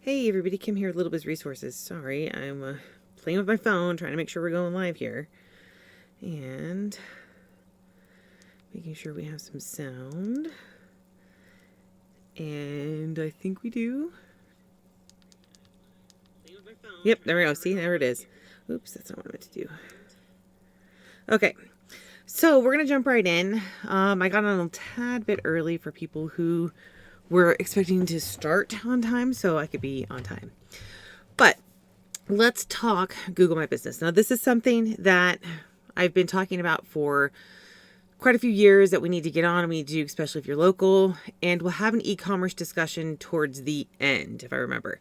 Hey everybody, Kim here with Little Biz Resources. Sorry, I'm playing with my phone, trying to make sure we're going live here. And making sure we have some sound. And I think we do. Yep, there we go. See, there it is. Oops, that's not what I meant to do. Okay, so we're going to jump right in. I got on a tad bit early for people who were expecting to start on time, so I could be on time. But let's talk Google My Business. Now, this is something that I've been talking about for quite a few years that we need to get on and we need to do, especially if you're local. And we'll have an e-commerce discussion towards the end, if I remember.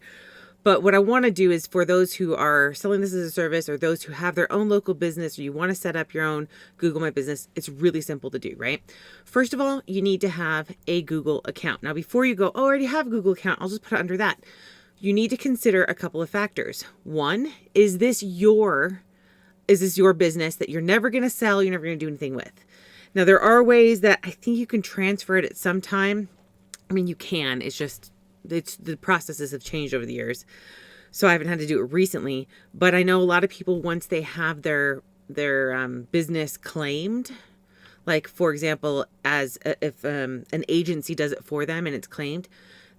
But what I want to do is for those who are selling this as a service or those who have their own local business or you want to set up your own Google My Business, it's really simple to do, right? First of all, you need to have a Google account. Now, before you go, oh, I already have a Google account, I'll just put it under that. You need to consider a couple of factors. One, is this your business that you're never going to sell, you're never going to do anything with? Now, there are ways that I think you can transfer it at some time. I mean, you can, the processes have changed over the years. So I haven't had to do it recently, but I know a lot of people, once they have their business claimed, like for example, if an agency does it for them and it's claimed,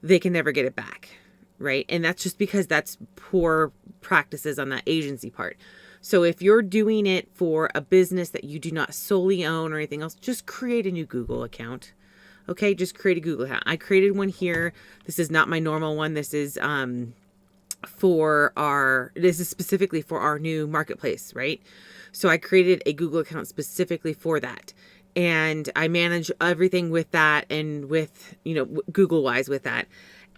they can never get it back, right? And that's just because that's poor practices on that agency part. So if you're doing it for a business that you do not solely own or anything else, just create a new Google account. Okay, just create a Google account. I created one here. This is not my normal one. This is specifically for our new marketplace, right? So I created a Google account specifically for that. And I manage everything with that and with, Google wise with that.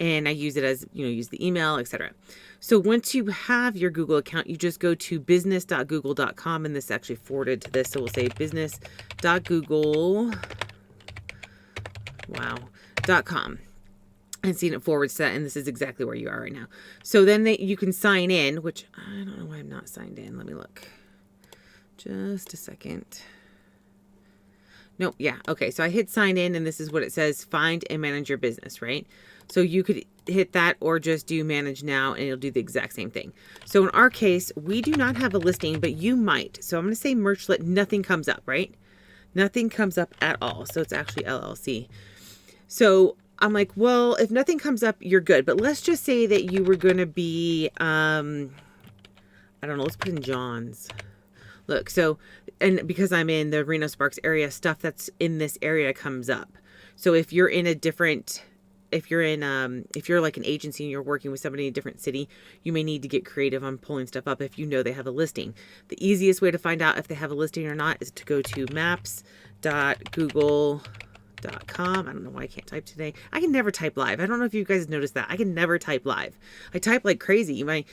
And I use it as, use the email, etc. So once you have your Google account, you just go to business.google.com, and this actually forwarded to this. So we'll say business.google.com and seeing it forward set, and this is exactly where you are right now. So then you can sign in, which I don't know why I'm not signed in. Let me look. Just a second. Nope. Yeah. Okay. So I hit sign in, and this is what it says: find and manage your business, right? So you could hit that or just do manage now and it'll do the exact same thing. So in our case, we do not have a listing, but you might. So I'm going to say merchlet, nothing comes up, right? Nothing comes up at all. So it's actually LLC. So I'm like, well, if nothing comes up, you're good. But let's just say that you were going to be, I don't know, let's put in John's. Look, so, and because I'm in the Reno Sparks area, stuff that's in this area comes up. So if you're in if you're like an agency and you're working with somebody in a different city, you may need to get creative on pulling stuff up if you know they have a listing. The easiest way to find out if they have a listing or not is to go to maps.google.com. I don't know why I can't type today. I can never type live. I don't know if you guys noticed that. I can never type live. I type like crazy. My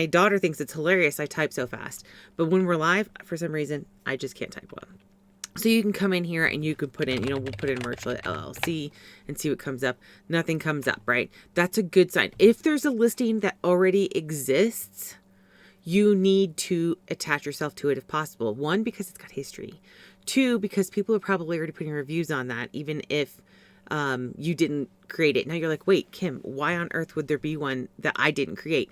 daughter thinks it's hilarious I type so fast. But when we're live, for some reason, I just can't type well. So you can come in here and you can put in, we'll put in Merchlet LLC and see what comes up. Nothing comes up, right? That's a good sign. If there's a listing that already exists, you need to attach yourself to it if possible. One, because it's got history. Two, because people are probably already putting reviews on that, even if you didn't create it. Now you're like, wait, Kim, why on earth would there be one that I didn't create?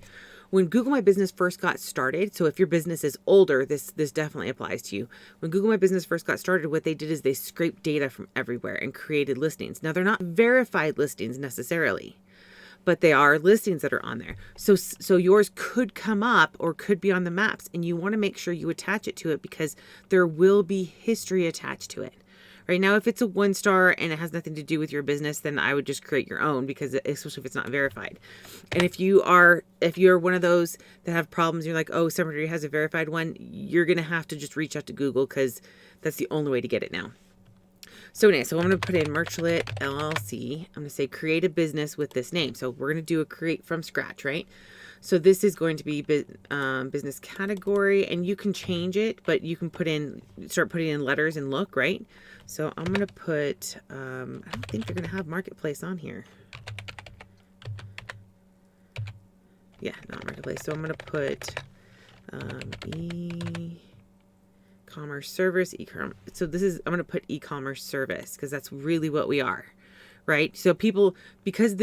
When Google My Business first got started, so if your business is older, this definitely applies to you. When Google My Business first got started, what they did is they scraped data from everywhere and created listings. Now, they're not verified listings necessarily, but they are listings that are on there. So yours could come up or could be on the maps, and you want to make sure you attach it to it because there will be history attached to it. Right now, if it's a 1-star and it has nothing to do with your business, then I would just create your own, because especially if it's not verified. And if you're one of those that have problems, you're like, oh, somebody has a verified one, you're going to have to just reach out to Google because that's the only way to get it now. So anyway, so I'm going to put in Merchlet LLC. I'm going to say create a business with this name. So we're going to do a create from scratch, right? So this is going to be business category, and you can change it, but you can start putting in letters and look, right? So I'm going to put, I don't think they're going to have marketplace on here. Yeah, not marketplace. So I'm going to put e-commerce service, so I'm going to put e-commerce service because that's really what we are, right? So people, because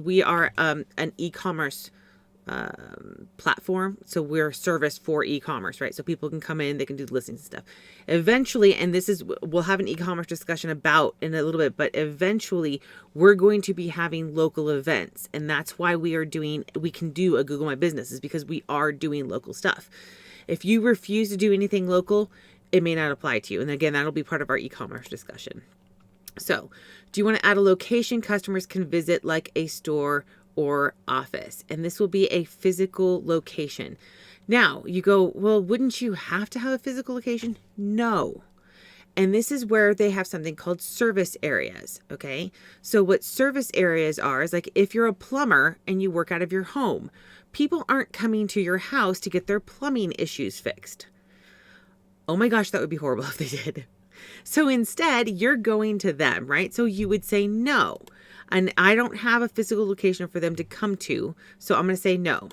we are an e-commerce platform. So we're a service for e-commerce, right? So people can come in, they can do listings and stuff. Eventually, and this is, we'll have an e-commerce discussion about in a little bit, but eventually we're going to be having local events. And that's why we can do a Google My Business, is because we are doing local stuff. If you refuse to do anything local, it may not apply to you. And again, that'll be part of our e-commerce discussion. So do you want to add a location customers can visit, like a store or office? And this will be a physical location. Now you go, well, wouldn't you have to have a physical location? No. And this is where they have something called service areas. Okay. So what service areas are is, like, if you're a plumber and you work out of your home, people aren't coming to your house to get their plumbing issues fixed. Oh my gosh, that would be horrible if they did. So instead, you're going to them, right? So you would say no. And I don't have a physical location for them to come to, so I'm going to say no.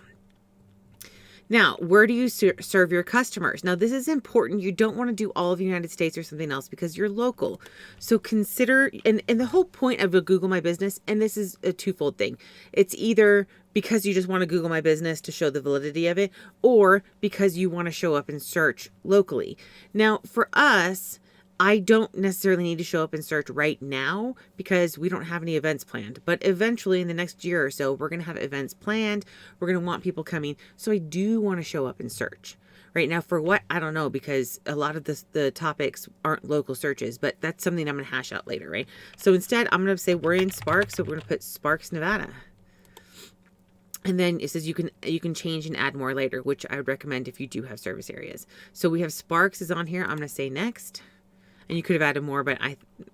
Now, where do you serve your customers? Now, this is important. You don't want to do all of the United States or something else because you're local. So consider, and the whole point of a Google My Business, and this is a twofold thing. It's either because you just want to Google My Business to show the validity of it, or because you want to show up and search locally. Now, for us, I don't necessarily need to show up and search right now because we don't have any events planned. But eventually, in the next year or so, we're going to have events planned. We're going to want people coming. So I do want to show up and search. Right now, for what? I don't know, because a lot of the topics aren't local searches. But that's something I'm going to hash out later, right? So instead, I'm going to say we're in Sparks. So we're going to put Sparks, Nevada. And then it says you can change and add more later, which I would recommend if you do have service areas. So we have Sparks is on here. I'm going to say next. And you could have added more, but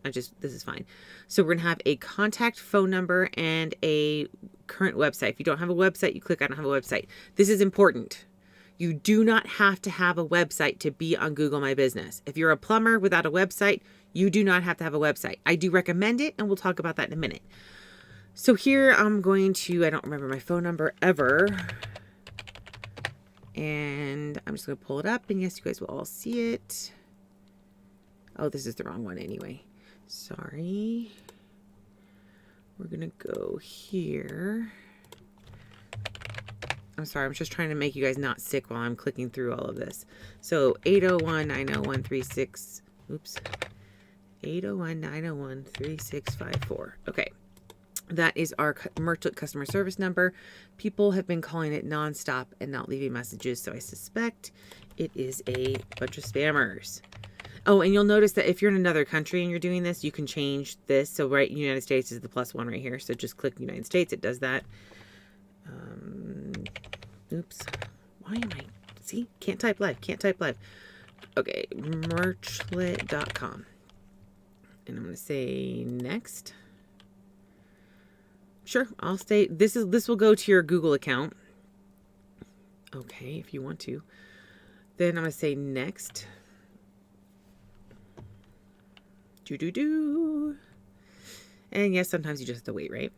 this is fine. So we're going to have a contact phone number and a current website. If you don't have a website, you click I don't have a website. This is important. You do not have to have a website to be on Google My Business. If you're a plumber without a website, you do not have to have a website. I do recommend it, and we'll talk about that in a minute. So here I'm going to, I don't remember my phone number ever. And I'm just going to pull it up, and yes, you guys will all see it. Oh, this is the wrong one anyway. Sorry. We're going to go here. I'm sorry. I'm just trying to make you guys not sick while I'm clicking through all of this. So 801-901-36. Oops. 801-901-3654. Okay. That is our merchant customer service number. People have been calling it nonstop and not leaving messages. So I suspect it is a bunch of spammers. Oh, and you'll notice that if you're in another country and you're doing this, you can change this. So, right, United States is the +1 right here. So just click United States. It does that. Oops. Why am I... See? Can't type live. Can't type live. Okay. Merchlet.com. And I'm going to say next. Sure. I'll stay... This will go to your Google account. Okay, if you want to. Then I'm going to say next. And yes, sometimes you just have to wait, right?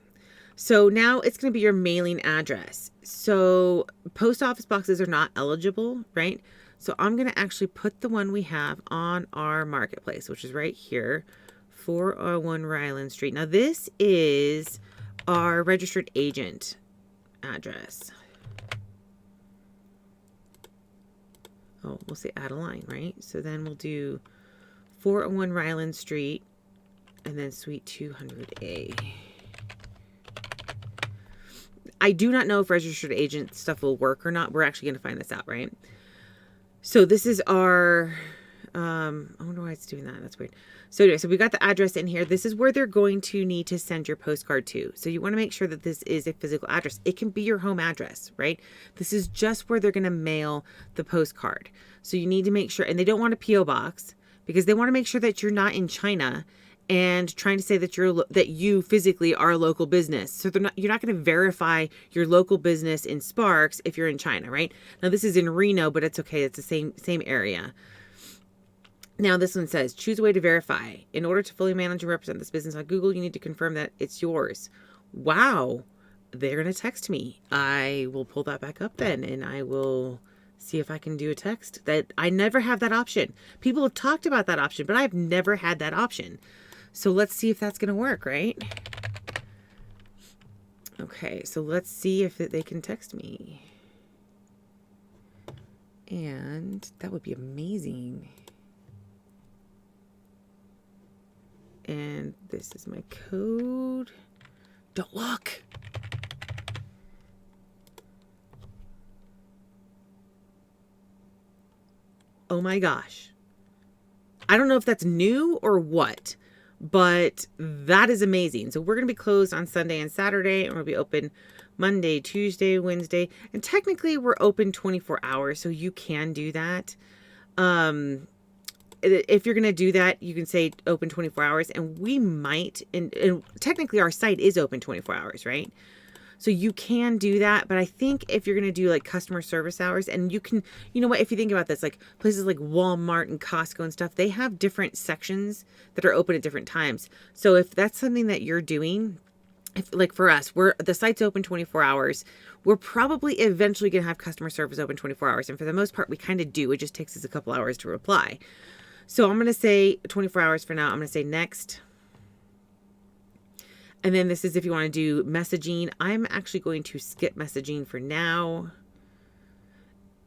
So now it's going to be your mailing address. So post office boxes are not eligible, right? So I'm going to actually put the one we have on our marketplace, which is right here, 401 Ryland Street. Now this is our registered agent address. Oh, we'll say add a line, right? So then we'll do 401 Ryland Street, and then Suite 200A. I do not know if registered agent stuff will work or not. We're actually going to find this out, right? So this is our, I wonder why it's doing that. That's weird. So anyway, so we got the address in here. This is where they're going to need to send your postcard to. So you want to make sure that this is a physical address. It can be your home address, right? This is just where they're going to mail the postcard. So you need to make sure, and they don't want a P.O. box, because they want to make sure that you're not in China and trying to say that you physically are a local business. So you're not going to verify your local business in Sparks if you're in China, right? Now this is in Reno, but it's okay. It's the same area. Now this one says, choose a way to verify. In order to fully manage and represent this business on Google, you need to confirm that it's yours. Wow. They're going to text me. I will pull that back up then, and I will see if I can do a text. That I never have that option. People have talked about that option, but I've never had that option. So let's see if that's going to work, right? Okay, so let's see if they can text me. And that would be amazing. And this is my code. Don't look. Oh my gosh. I don't know if that's new or what, but that is amazing. So we're going to be closed on Sunday and Saturday, and we'll be open Monday, Tuesday, Wednesday. And technically we're open 24 hours, so you can do that. If you're going to do that, you can say open 24 hours, and we might, and technically our site is open 24 hours, right? So you can do that, but I think if you're going to do like customer service hours, and you can, you know what, if you think about this, like places like Walmart and Costco and stuff, they have different sections that are open at different times. So if that's something that you're doing, if like for us, the site's open 24 hours, we're probably eventually going to have customer service open 24 hours. And for the most part, we kind of do. It just takes us a couple hours to reply. So I'm going to say 24 hours for now. I'm going to say next. And then this is if you want to do messaging. I'm actually going to skip messaging for now,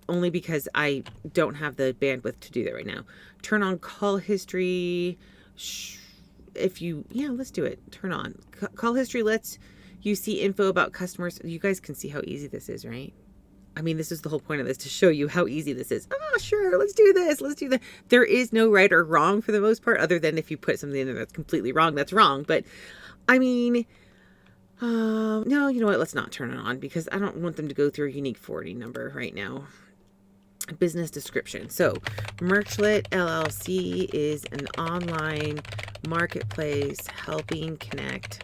only because I don't have the bandwidth to do that right now. Turn on call history. Let's do it. Turn on call history. Lets you see info about customers. You guys can see how easy this is, right? I mean, this is the whole point of this, to show you how easy this is. Oh, sure, let's do this. Let's do that. There is no right or wrong for the most part, other than if you put something in there that's completely wrong, that's wrong. But I mean, no, you know what? Let's not turn it on, because I don't want them to go through a unique forwarding number right now. Business description. So Merchlet LLC is an online marketplace helping connect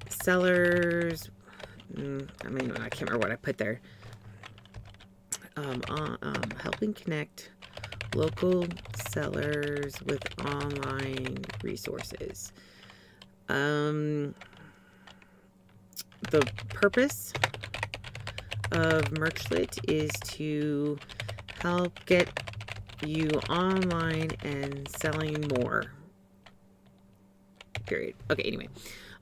sellers. I can't remember what I put there. Helping connect local sellers with online resources. The purpose of Merchlet is to help get you online and selling more. Period. Okay, anyway.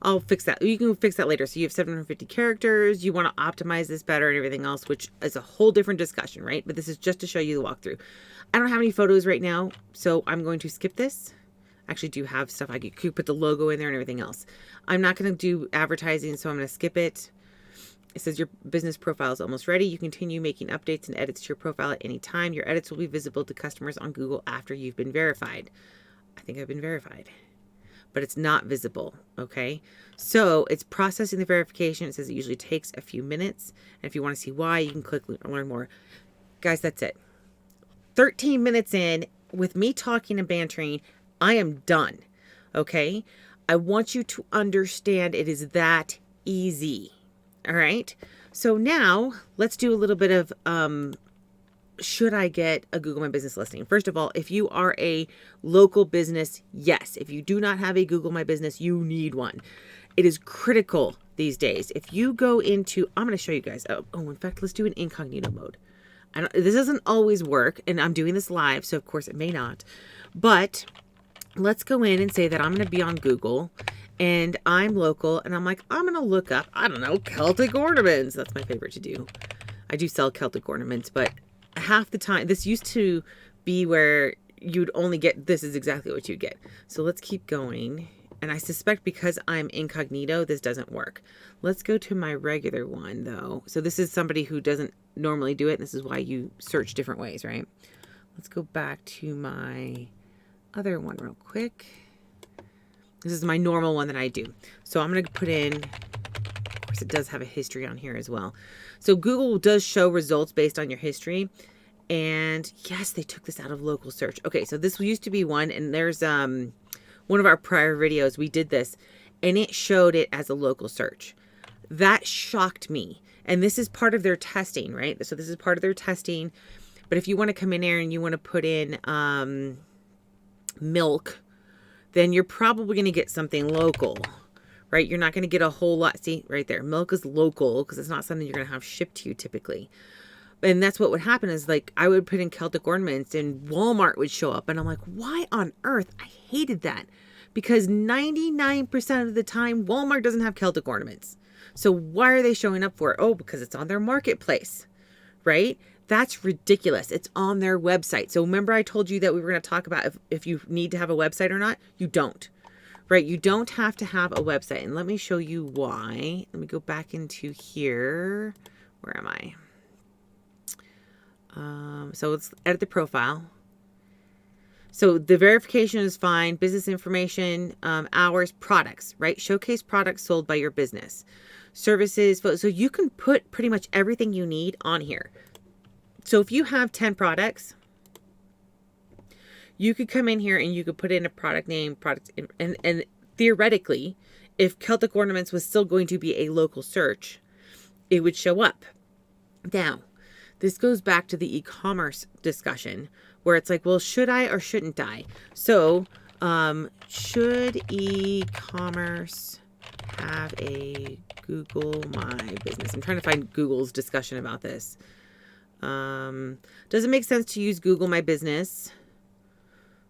I'll fix that. You can fix that later. So you have 750 characters. You want to optimize this better and everything else, which is a whole different discussion, right? But this is just to show you the walkthrough. I don't have any photos right now, so I'm going to skip this. I actually do have stuff. I could put the logo in there and everything else. I'm not going to do advertising, so I'm going to skip it. It says your business profile is almost ready. You continue making updates and edits to your profile at any time. Your edits will be visible to customers on Google after you've been verified. I think I've been verified, but it's not visible. Okay. So it's processing the verification. It says it usually takes a few minutes. And if you want to see why, you can click learn more. Guys, that's it. 13 minutes in with me talking and bantering, I am done. Okay. I want you to understand it is that easy. All right. So now let's do a little bit of, should I get a Google My Business listing? First of all, if you are a local business, yes. If you do not have a Google My Business, you need one. It is critical these days. If you go into, I'm going to show you guys. In fact, let's do an incognito mode. This doesn't always work, and I'm doing this live, so of course it may not. But let's go in and say that I'm going to be on Google, and I'm local, and I'm like, I'm going to look up, I don't know, Celtic ornaments. That's my favorite to do. I do sell Celtic ornaments, but half the time, this used to be where you'd only get, this is exactly what you'd get. So let's keep going. And I suspect because I'm incognito, this doesn't work. Let's go to my regular one though. So this is somebody who doesn't normally do it. And this is why you search different ways, right? Let's go back to my other one real quick. This is my normal one that I do. So I'm going to put in, of course it does have a history on here as well. So Google does show results based on your history. And yes, they took this out of local search. Okay, so this used to be one, and there's one of our prior videos, we did this, and it showed it as a local search. That shocked me. And this is part of their testing, right? So this is part of their testing. But if you want to come in there and you want to put in milk, then you're probably going to get something local, right? You're not going to get a whole lot. See right there, milk is local because it's not something you're going to have shipped to you typically. And that's what would happen is like, I would put in Celtic ornaments and Walmart would show up and I'm like, why on earth? I hated that because 99% of the time, Walmart doesn't have Celtic ornaments. So why are they showing up for it? Oh, because it's on their marketplace, right? That's ridiculous. It's on their website. So remember I told you that we were going to talk about if you need to have a website or not? You don't, right? You don't have to have a website. And let me show you why. Let me go back into here. Where am I? So let's edit the profile. So the verification is fine. Business information, hours, products, right? Showcase products sold by your business. Services. So you can put pretty much everything you need on here. So if you have 10 products, you could come in here and you could put in a product name, and theoretically, if Celtic ornaments was still going to be a local search, it would show up. Now, this goes back to the e-commerce discussion where it's like, well, should I or shouldn't I? So, should e-commerce have a Google My Business? I'm trying to find Google's discussion about this. Does it make sense to use Google My Business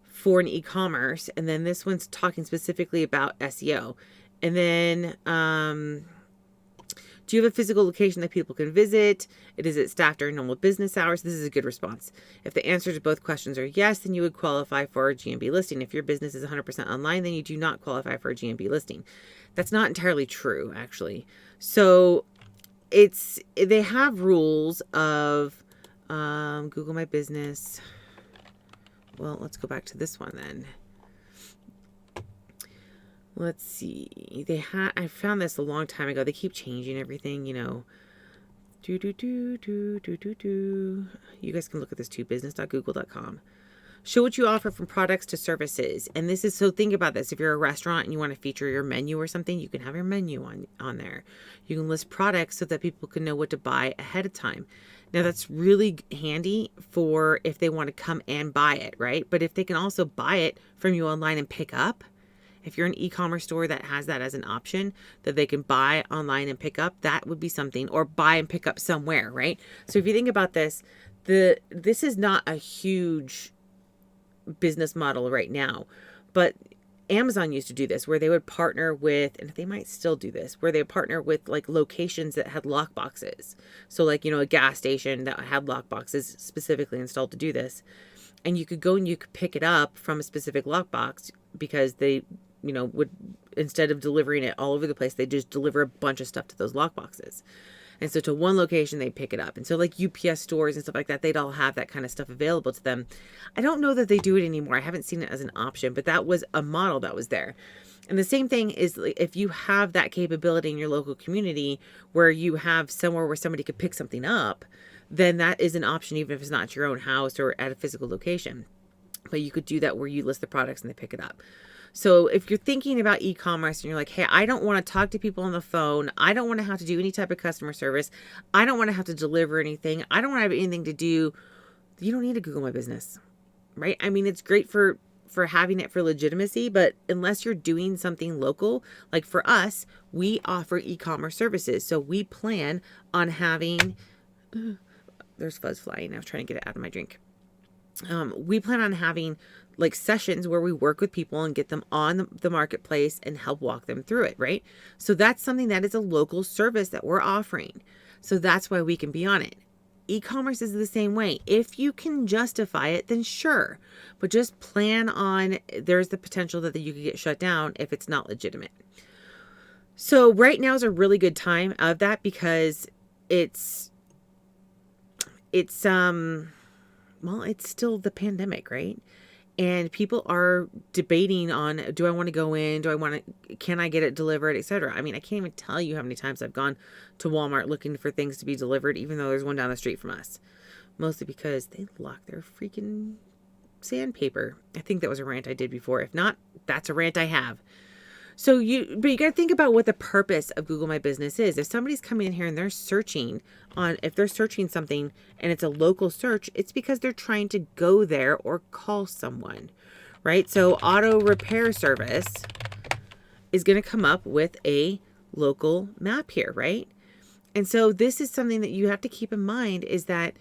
for an e-commerce? And then this one's talking specifically about SEO. And then, do you have a physical location that people can visit? Is it staffed during normal business hours? This is a good response. If the answer to both questions are yes, then you would qualify for a GMB listing. If your business is 100% online, then you do not qualify for a GMB listing. That's not entirely true, actually. So they have rules of Google My Business. Well, let's go back to this one then. Let's see. I found this a long time ago. They keep changing everything, you know. You guys can look at this too. business.google.com. Show what you offer from products to services. And this is, so think about this. If you're a restaurant and you want to feature your menu or something, you can have your menu on there. You can list products so that people can know what to buy ahead of time. Now that's really handy for if they want to come and buy it, right? But if they can also buy it from you online and pick up, if you're an e-commerce store that has that as an option that they can buy online and pick up, that would be something, or buy and pick up somewhere, right? So if you think about this, this is not a huge business model right now, but Amazon used to do this where they would partner with, and they might still do this, where they would partner with like locations that had lock boxes. So like, you know, a gas station that had lock boxes specifically installed to do this. And you could go and you could pick it up from a specific lockbox because they, you know, would, instead of delivering it all over the place, they just deliver a bunch of stuff to those lockboxes. And so to one location, they pick it up. And so like UPS stores and stuff like that, they'd all have that kind of stuff available to them. I don't know that they do it anymore. I haven't seen it as an option, but that was a model that was there. And the same thing is if you have that capability in your local community where you have somewhere where somebody could pick something up, then that is an option, even if it's not at your own house or at a physical location. But you could do that where you list the products and they pick it up. So if you're thinking about e-commerce and you're like, hey, I don't want to talk to people on the phone. I don't want to have to do any type of customer service. I don't want to have to deliver anything. I don't want to have anything to do. You don't need to Google My Business, right? I mean, it's great for having it for legitimacy, but unless you're doing something local, like for us, we offer e-commerce services. So we plan on having, there's fuzz flying. I was trying to get it out of my drink. We plan on having like sessions where we work with people and get them on the marketplace and help walk them through it, right? So that's something that is a local service that we're offering. So that's why we can be on it. E-commerce is the same way. If you can justify it, then sure. But just plan on, there's the potential that you could get shut down if it's not legitimate. So right now is a really good time of that because it's well, it's still the pandemic, right? And people are debating on, do I want to go in? Can I get it delivered, etc. I mean, I can't even tell you how many times I've gone to Walmart looking for things to be delivered, even though there's one down the street from us. Mostly because they lock their freaking sandpaper. I think that was a rant I did before. If not, that's a rant I have. So but you got to think about what the purpose of Google My Business is. If somebody's coming in here and they're searching if they're searching something and it's a local search, it's because they're trying to go there or call someone, right? So auto repair service is going to come up with a local map here, right? And so this is something that you have to keep in mind is that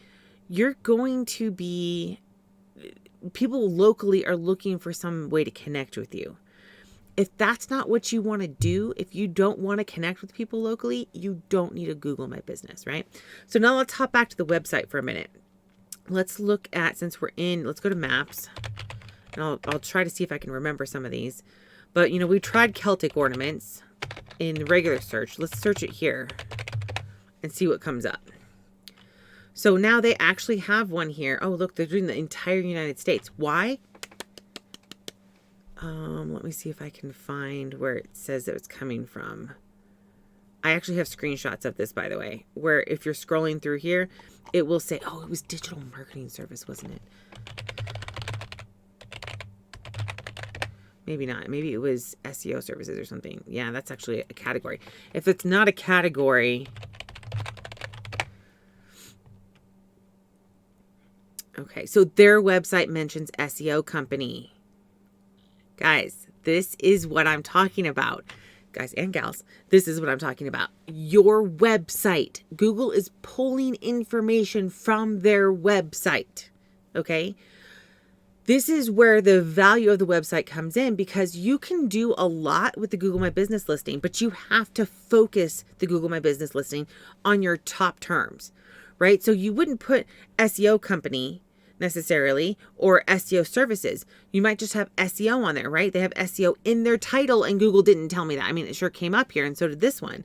you're going to be, people locally are looking for some way to connect with you. If that's not what you want to do, if you don't want to connect with people locally, you don't need to Google My Business, right? So now let's hop back to the website for a minute. Let's look at, since we're in, let's go to maps. And I'll try to see if I can remember some of these. But, you know, we tried Celtic ornaments in regular search. Let's search it here and see what comes up. So now they actually have one here. Oh, look, they're doing the entire United States. Why? Let me see if I can find where it says that it's coming from. I actually have screenshots of this, by the way, where if you're scrolling through here, it will say, oh, it was digital marketing service, wasn't it? Maybe not. Maybe it was SEO services or something. Yeah, that's actually a category. If it's not a category... Okay, so their website mentions SEO company. Guys, this is what I'm talking about. Guys and gals, this is what I'm talking about. Your website. Google is pulling information from their website. Okay? This is where the value of the website comes in, because you can do a lot with the Google My Business listing, but you have to focus the Google My Business listing on your top terms, right? So you wouldn't put SEO company necessarily or SEO services. You might just have SEO on there, right? They have SEO in their title, and Google didn't tell me that. I mean, it sure came up here, and so did this one.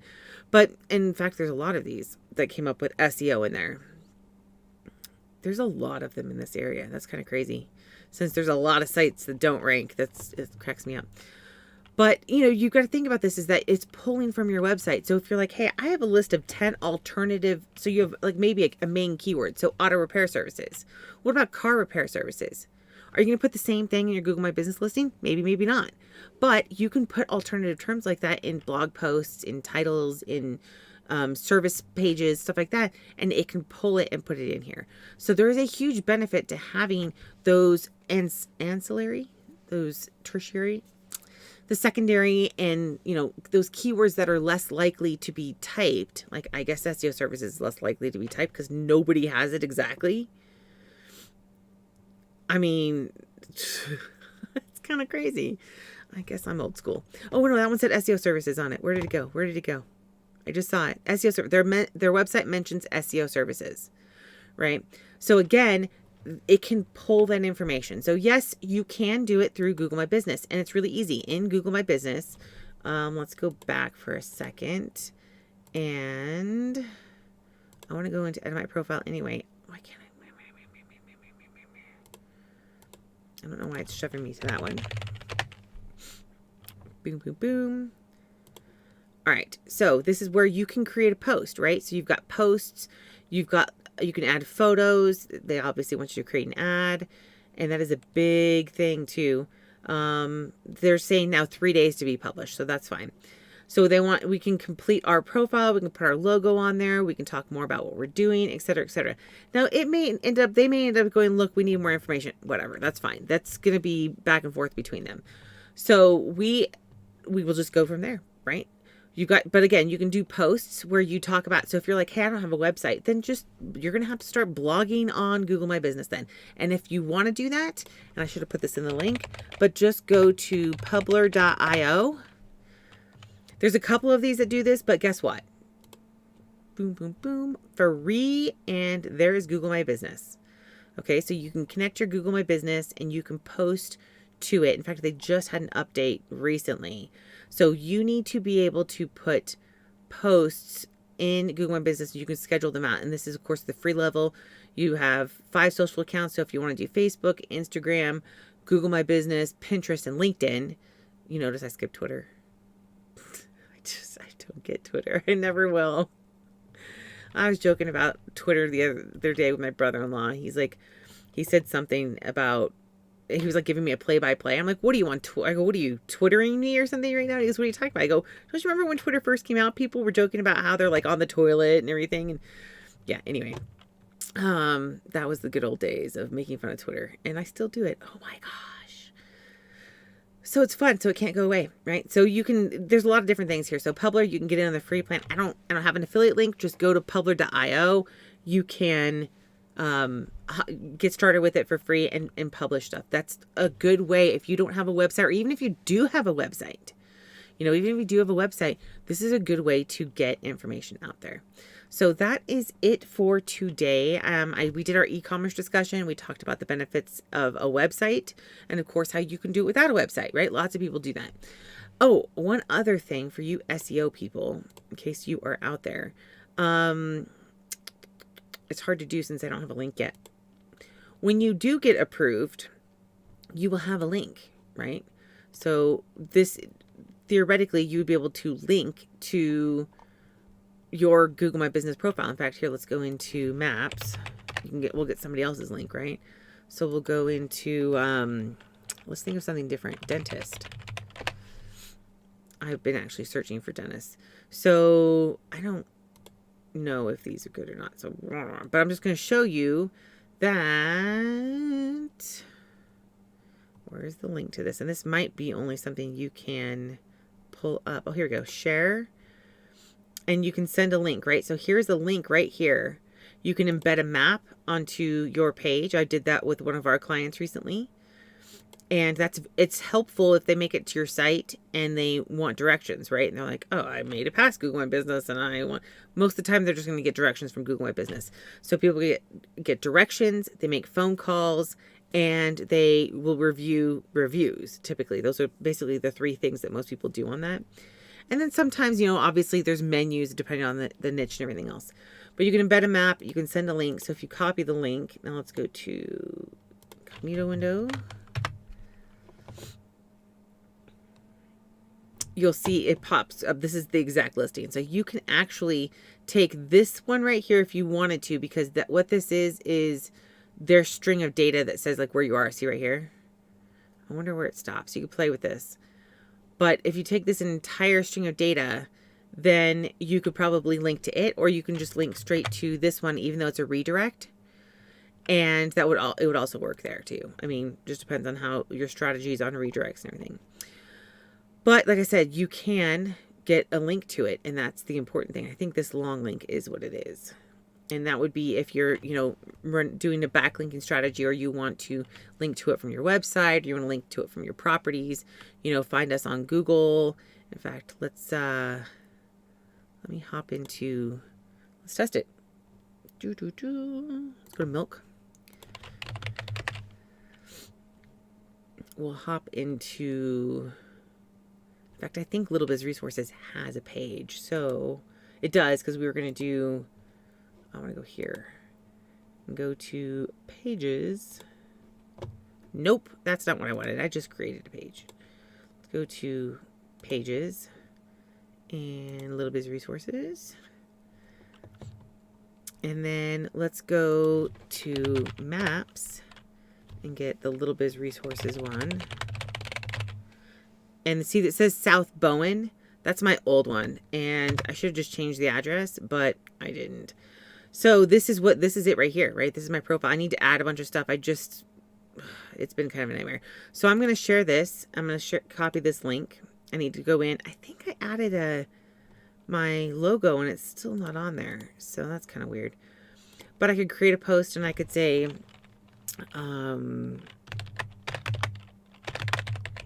But in fact, there's a lot of these that came up with SEO in there. There's a lot of them in this area. That's kind of crazy. Since there's a lot of sites that don't rank, it cracks me up. But, you know, you've got to think about this, is that it's pulling from your website. So if you're like, hey, I have a list of 10 alternative, so you have like maybe a main keyword. So auto repair services. What about car repair services? Are you going to put the same thing in your Google My Business listing? Maybe, maybe not. But you can put alternative terms like that in blog posts, in titles, in service pages, stuff like that, and it can pull it and put it in here. So there is a huge benefit to having those ancillary, those tertiary, the secondary, and, you know, those keywords that are less likely to be typed. Like, I guess SEO services is less likely to be typed because nobody has it exactly. I mean, it's kind of crazy. I guess I'm old school. Oh, no, that one said SEO services on it. Where did it go? Where did it go? I just saw it. SEO service. Their website mentions SEO services, right? So again, it can pull that information. So yes, you can do it through Google My Business, and it's really easy. In Google My Business, let's go back for a second, and I want to go into edit my profile anyway. Why can't I? I don't know why it's shoving me to that one. Boom, boom, boom. All right, so this is where you can create a post, right? So you've got posts, you can add photos. They obviously want you to create an ad, and that is a big thing too. They're saying now 3 days to be published, so that's fine. So we can complete our profile, we can put our logo on there, we can talk more about what we're doing, et cetera, et cetera. Now they may end up going, look, we need more information, whatever, that's fine. That's going to be back and forth between them. So we will just go from there, right? But again, you can do posts where you talk about, so if you're like, hey, I don't have a website, then you're going to have to start blogging on Google My Business then. And if you want to do that, and I should have put this in the link, but just go to publer.io. There's a couple of these that do this, but guess what? Boom, boom, boom, free, and there is Google My Business. Okay, so you can connect your Google My Business and you can post to it. In fact, they just had an update recently. So you need to be able to put posts in Google My Business. You can schedule them out. And this is, of course, the free level. You have 5 social accounts. So if you want to do Facebook, Instagram, Google My Business, Pinterest, and LinkedIn. You notice I skipped Twitter. I don't get Twitter. I never will. I was joking about Twitter the other day with my brother-in-law. He said something about, he was like giving me a play-by-play. I'm like, what do you want? I go, what are you, Twittering me or something right now? He goes, what are you talking about? I go, don't you remember when Twitter first came out? People were joking about how they're like on the toilet and everything. And yeah, anyway, that was the good old days of making fun of Twitter. And I still do it. Oh my gosh. So it's fun. So it can't go away, right? So there's a lot of different things here. So Publer, you can get in on the free plan. I don't have an affiliate link. Just go to publer.io. You can get started with it for free and publish stuff. That's a good way if you don't have a website, or even if you do have a website. Even if you do have a website, this is a good way to get information out there. So that is it for today. We did our e-commerce discussion. We talked about the benefits of a website and, of course, how you can do it without a website, right? Lots of people do that. Oh, one other thing for you SEO people, in case you are out there. It's hard to do since I don't have a link yet. When you do get approved, you will have a link, right? So this... theoretically, you would be able to link to your Google My Business profile. In fact, here, let's go into Maps. We'll get somebody else's link, right? So we'll go into, let's think of something different. Dentist. I've been actually searching for dentists. So I don't know if these are good or not. So, but I'm just going to show you that. Where's the link to this? And this might be only something you can pull up. Oh, here we go. Share. And you can send a link, right? So here's the link right here. You can embed a map onto your page. I did that with one of our clients recently. And it's helpful if they make it to your site and they want directions, right? And they're like, oh, I made it past Google My Business and most of the time they're just going to get directions from Google My Business. So people get directions, they make phone calls, and they will review reviews. Typically, those are basically the three things that most people do on that. And then sometimes, obviously there's menus depending on the niche and everything else. But you can embed a map, you can send a link. So if you copy the link, now let's go to incognito window. You'll see it pops up. This is the exact listing. So you can actually take this one right here if you wanted to, because what this is their string of data that says like where you are. See right here? I wonder where it stops. You can play with this. But if you take this entire string of data, then you could probably link to it, or you can just link straight to this one, even though it's a redirect. And it would also work there too. I mean, just depends on how your strategy is on redirects and everything. But like I said, you can get a link to it, and that's the important thing. I think this long link is what it is. And that would be if you're, doing a backlinking strategy, or you want to link to it from your website, or you want to link to it from your properties, find us on Google. In fact, let me hop into, let's test it. Let's go to Milk. We'll hop into, in fact, I think Little Biz Resources has a page. So it does, because we were going to do, I want to go here and go to pages. Nope, that's not what I wanted. I just created a page. Let's go to pages and Little Biz Resources. And then let's go to maps and get the Little Biz Resources one. And see that says South Bowen. That's my old one. And I should have just changed the address, but I didn't. So this is it right here, right? This is my profile. I need to add a bunch of stuff. It's been kind of a nightmare. So I'm going to share this. I'm going to copy this link. I need to go in. I think I added my logo and it's still not on there. So that's kind of weird. But I could create a post and I could say,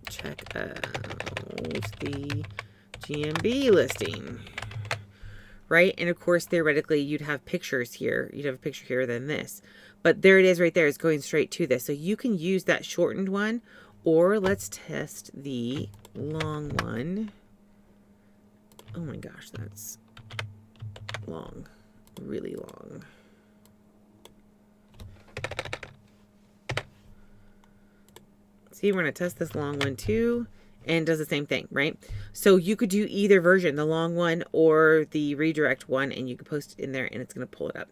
check out the GMB listing. Right? And of course, theoretically, you'd have pictures here. You'd have a picture here than this. But there it is right there. It's going straight to this. So you can use that shortened one, or let's test the long one. Oh my gosh, that's long. Really long. See, we're going to test this long one too. And does the same thing, right? So you could do either version, the long one or the redirect one, and you can post it in there and it's going to pull it up.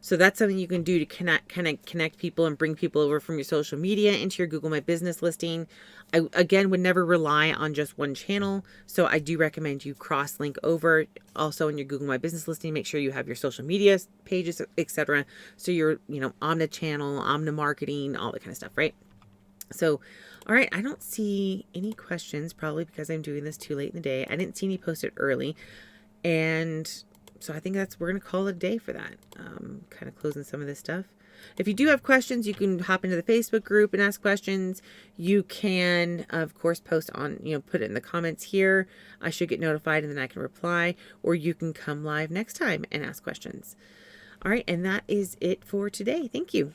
So that's something you can do to connect people and bring people over from your social media into your Google My Business listing. I, again, would never rely on just one channel. So I do recommend you cross-link over also in your Google My Business listing. Make sure you have your social media pages, etc. So you're, omni-channel, omni-marketing, all that kind of stuff, right? So, all right, I don't see any questions, probably because I'm doing this too late in the day. I didn't see any posted early. And so I think we're going to call it a day for that. Kind of closing some of this stuff. If you do have questions, you can hop into the Facebook group and ask questions. You can, of course, post on, put it in the comments here. I should get notified and then I can reply, or you can come live next time and ask questions. All right, and that is it for today. Thank you.